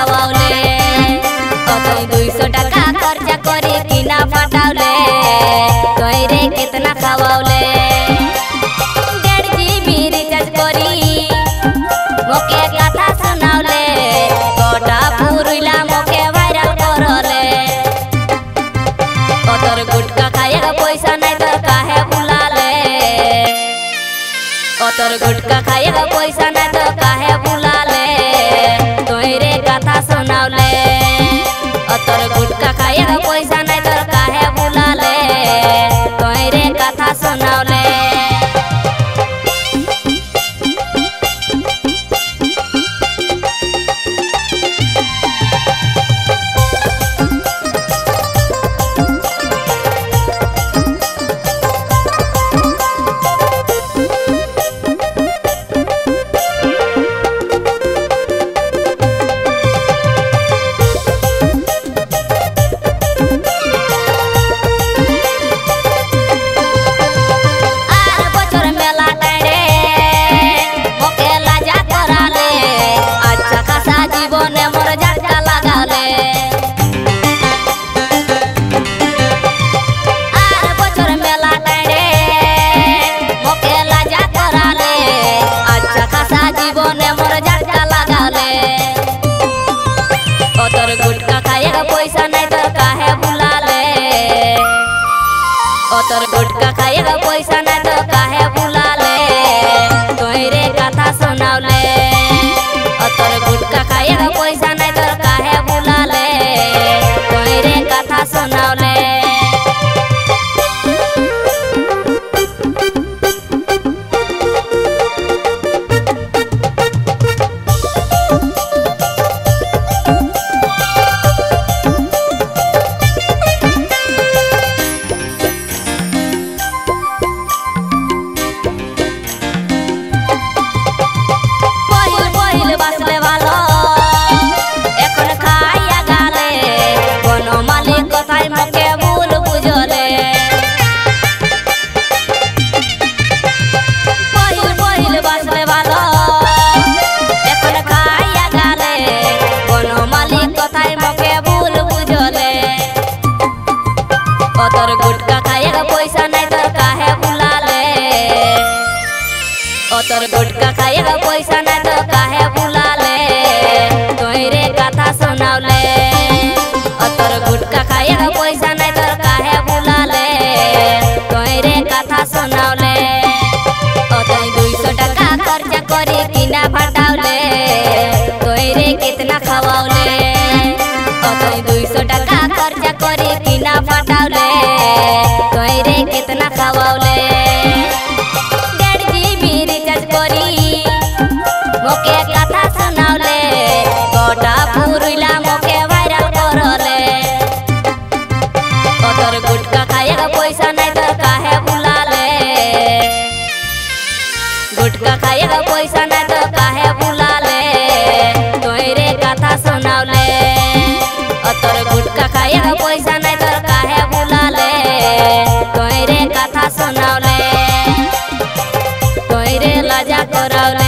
खावावले तोय 200 टाका खर्चा करी किना फटावले तोय रे कितना खावावले 1.5 GB रिचार्ज करी मोके कथा सुनावले गोटा पुरुला मोके वायरल करले तोर गुटका खाएगा पैसा नहीं तो काहे बुलाले तोर गुटका खाएगा पैसा नहीं तो काहे बुलाले तोय रे कथा सुनावले तोर गुटका खाएगा पैसा नहीं तो काहे बुलाले तोय रे कथा सुनावले तोर गुटका खाएगा पैसा नहीं तो काहे बुलाले तोर गुटका खाएगा पैसा नहीं तो काहे बुलाले तोय रे कथा सुनावले तोर गुटका खाएगा पैसा नहीं तो काहे बुलाले तोय रे कथा सुनावले तोर गुटका खाएगा पैसा नहीं तो काहे बुलाले तोर गुटका खाएगा पैसा नहीं तो काहे बुलाले तोय रे कथा सुनावले तोर गुटका खाएगा पैसा नहीं तो काहे बुलाले तोय रे कथा सुनावले तोय 200 टाका खर्चा करी किना फटावले तोय रे कितना खावावले तोय 200 टाका खर्चा करी किना फटावले तोय रे कितना खावावले 1.5 GB रिचार्ज करी मोके कथा सुनावले गोटा पुरुला मोके वायरल करले तोर गुटका खाएगा पैसा नहीं तो काहे बुलाले गुटका खाएगा पैसा नहीं तो काहे बुलाले तोय रे कथा सुनावले तोर गुटका खाएगा पैसा नहीं तो काहे बुलाले तोय रे कथा सुनावले तोय रे लाजा करावले।